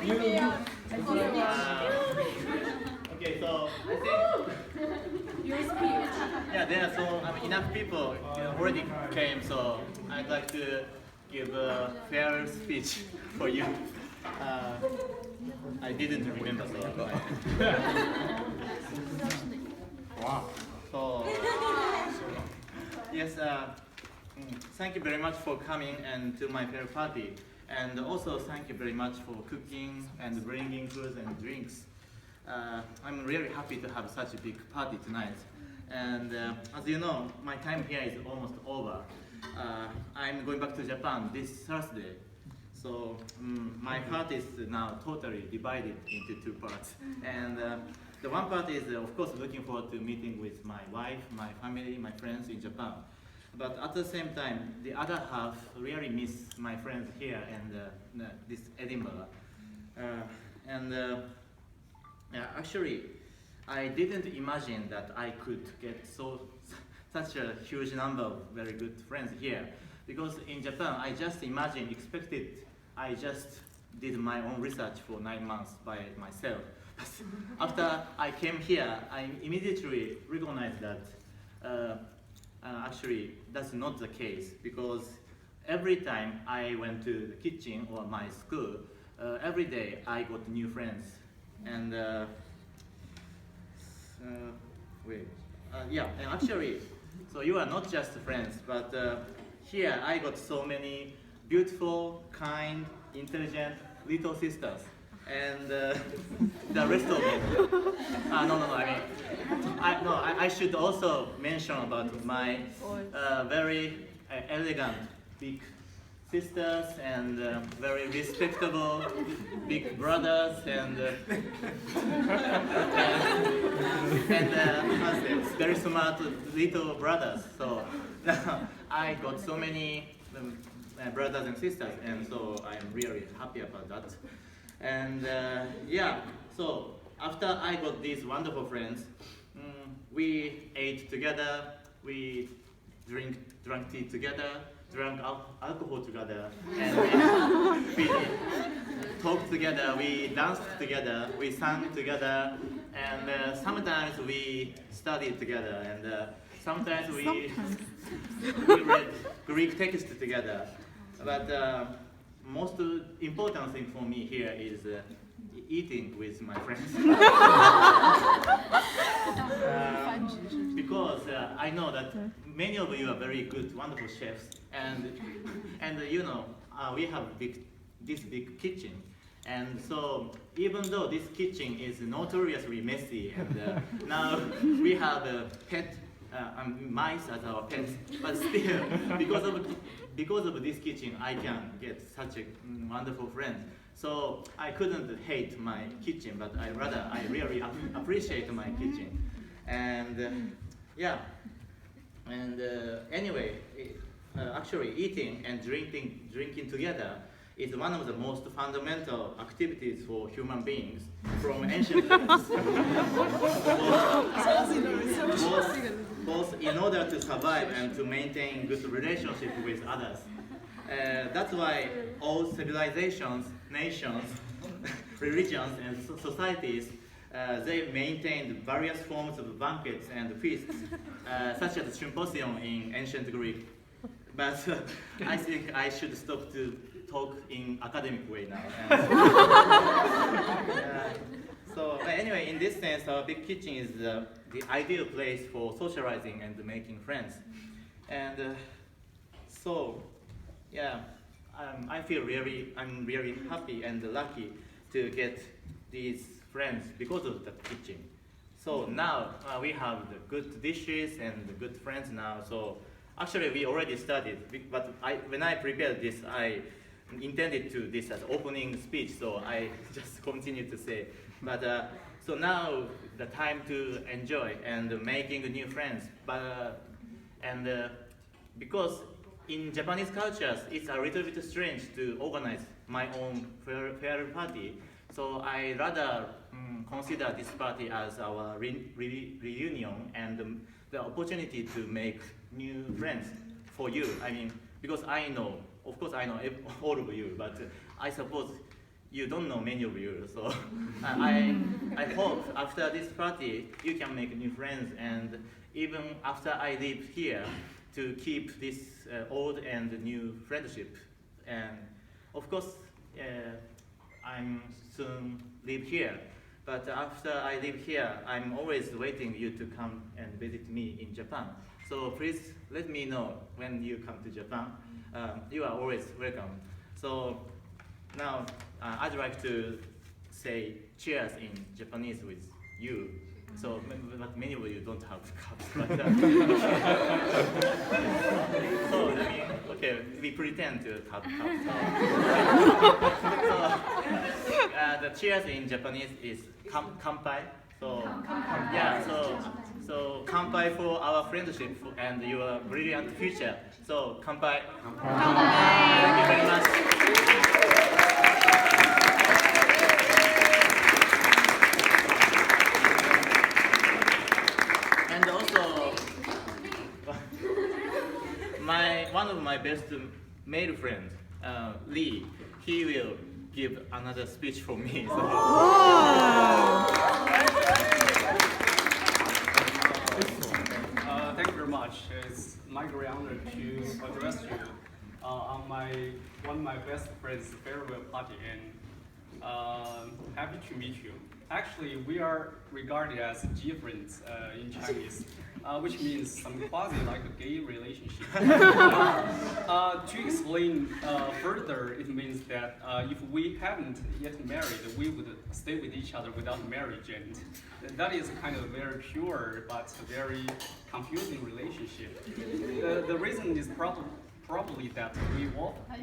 Okay, so I think yeah, there are enough people already came, so I'd like to give a fair speech for you. I didn't remember, so wow. So yes, thank you very much for coming and to my fair party, and also thank you very much for cooking and bringing food and drinks. I'm really happy to have such a big party tonight. And as you know, my time here is almost over. I'm going back to Japan this Thursday. So my heart is now totally divided into two parts. And the one part is, of course, looking forward to meeting with my wife, my family, my friends in Japan. But at the same time, the other half really miss my friends here and this Edinburgh. Actually, I didn't imagine that I could get such a huge number of very good friends here. Because in Japan, I just expected, I just did my own research for 9 months by myself. But after I came here, I immediately recognized that actually that's not the case, because every time I went to the kitchen or my school, every day I got new friends. And and actually, so you are not just friends, but here I got so many beautiful, kind, intelligent little sisters, and the rest of it. I should also mention about my very elegant big sisters and very respectable big brothers and very smart little brothers. So I got so many brothers and sisters, and so I'm really happy about that. And so after I got these wonderful friends, we ate together, we drank tea together, drank alcohol together, and we talked together, we danced together, we sang together, and sometimes we studied together, and sometimes we read Greek text together. But most important thing for me here is eating with my friends. Because I know that many of you are very good, wonderful chefs, and you know, we have this big kitchen, and so even though this kitchen is notoriously messy, and now we have mice as our pets, but still, because of this kitchen, I can get such a wonderful friend. So I couldn't hate my kitchen, but I really appreciate my kitchen. And anyway, actually eating and drinking together is one of the most fundamental activities for human beings from ancient times. both in order to survive and to maintain good relationship with others. That's why all civilizations, nations, religions, and societies, they maintained various forms of banquets and feasts, such as symposium in ancient Greek. But I think I should stop to talk in academic way now. So anyway, in this sense, our big kitchen is the ideal place for socializing and making friends. And I'm really happy and lucky to get these friends because of the kitchen. So now we have the good dishes and the good friends now. So actually we already started, but when I prepared this, I intended to this as opening speech, so I just continue to say. But so now the time to enjoy and making new friends. Because in Japanese cultures, it's a little bit strange to organize my own farewell party. So I rather consider this party as our reunion and the opportunity to make new friends for you. I mean, because I know, of course I know all of you, but I suppose you don't know many of you. So I hope after this party you can make new friends, and even after I live here, to keep this old and new friendship. And of course, I'm soon live here. But after I live here, I'm always waiting you to come and visit me in Japan. So please let me know when you come to Japan. You are always welcome. So now I'd like to say cheers in Japanese with you. So, but many of you don't have cups. But, so, I mean, okay, we pretend to have cups. So, the cheers in Japanese is kanpai. So, yeah, so kanpai for our friendship and your brilliant future. So, kanpai. Thank you very much. And also, one of my best male friends, Lee, he will give another speech for me. So. Thank you very much. It's my great honor to address you on one of my best friends' farewell party, and happy to meet you. Actually, we are regarded as G friends in Chinese, which means some quasi like a gay relationship. To explain further, it means that if we haven't yet married, we would stay with each other without marriage, and that is kind of very pure but very confusing relationship. The reason is probably that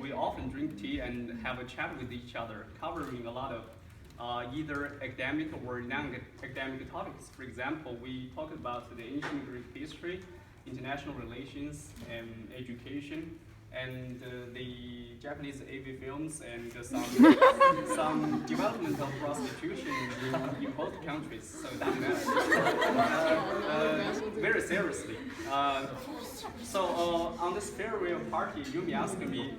we often drink tea and have a chat with each other, covering a lot of either academic or non-academic topics. For example, we talk about the ancient Greek history, international relations, and education, and the Japanese AV films, and some development of prostitution in both countries. So it doesn't matter. Very seriously. So on this farewell party, Yumi asked me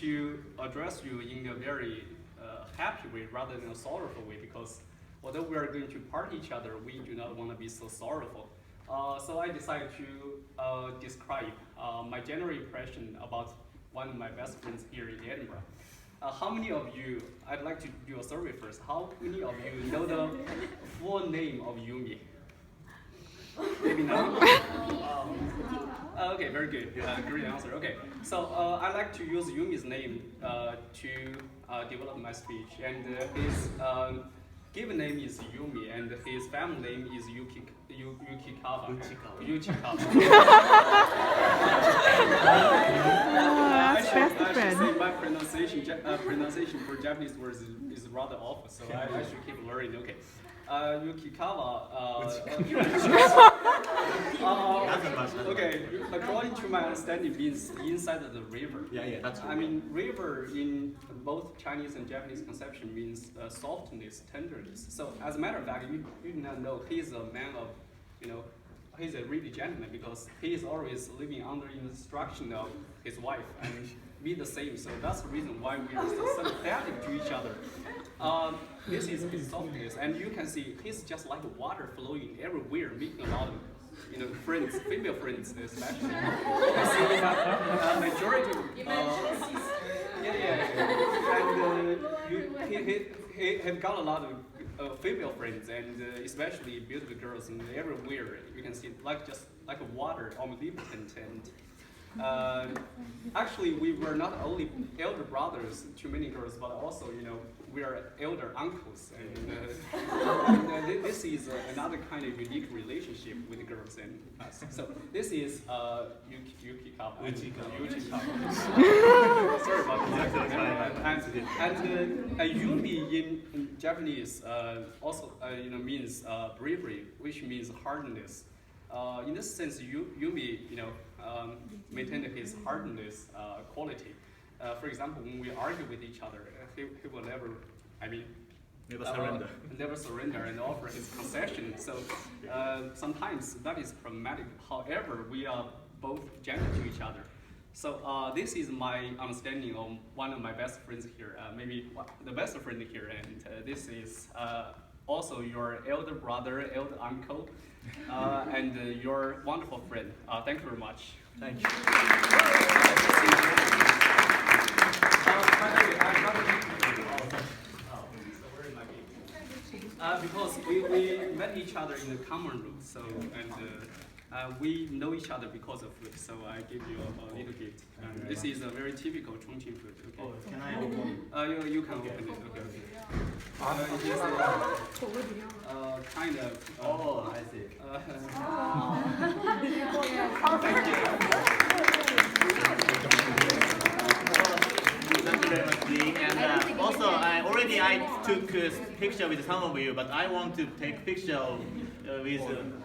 to address you in a very happy way rather than a sorrowful way, because although we are going to party each other, we do not want to be so sorrowful. So I decided to describe my general impression about one of my best friends here in Edinburgh. How many of you, I'd like to do a survey first, how many of you know the full name of Yumi? Maybe not? Okay, very good. Great answer. Okay, so I like to use Yumi's name to develop my speech, and his given name is Yumi, and his family name is Yukikawa. That's best I should friend. say my pronunciation for Japanese words is rather awful, so I should keep learning. Okay. Yukikawa. Okay, according to my understanding, means inside of the river. Yeah, that's true. I mean, river in both Chinese and Japanese conception means softness, tenderness. So, as a matter of fact, you do not know he's a man of, he's a really gentleman, because he is always living under instruction of his wife, and be the same. So that's the reason why we are so sympathetic to each other. This is his softness, and you can see he's just like water flowing everywhere, making a lot of, friends, female friends especially. You can see that majority and he have got a lot of female friends, and especially beautiful girls, and everywhere you can see just like a water, omnipotent, and actually, we were not only elder brothers to many girls, but also, we are elder uncles, and this is another kind of unique relationship with girls and us. So this is Yukikawa. Sorry about that. And Yumi in Japanese also means bravery, which means hardness. In this sense, Yumi, maintained his hardness quality. For example, when we argue with each other, he will never, never surrender and offer his concession. So sometimes that is problematic. However, we are both gentle to each other. So this is my understanding of one of my best friends here, maybe the best friend here, and this is also your elder brother, elder uncle, and your wonderful friend. Thank you very much. Thank you. Finally, I got a picture. So where is my gift? Because we met each other in the common room, so and we know each other because of food. So I give you a little gift. And this is a very typical Chongqing food. Okay. Oh, can I open? You can open it. Okay. It is kind of. Oh, I see. Thank you. Thank you very much, Lee. And also, I took a picture with some of you, but I want to take picture with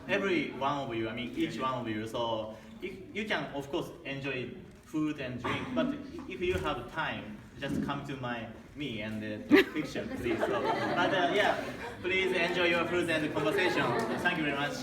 every one of you. I mean, each one of you. So you can, of course, enjoy food and drink. But if you have time, just come to me and take picture, please. So, but yeah, please enjoy your food and the conversation. Thank you very much.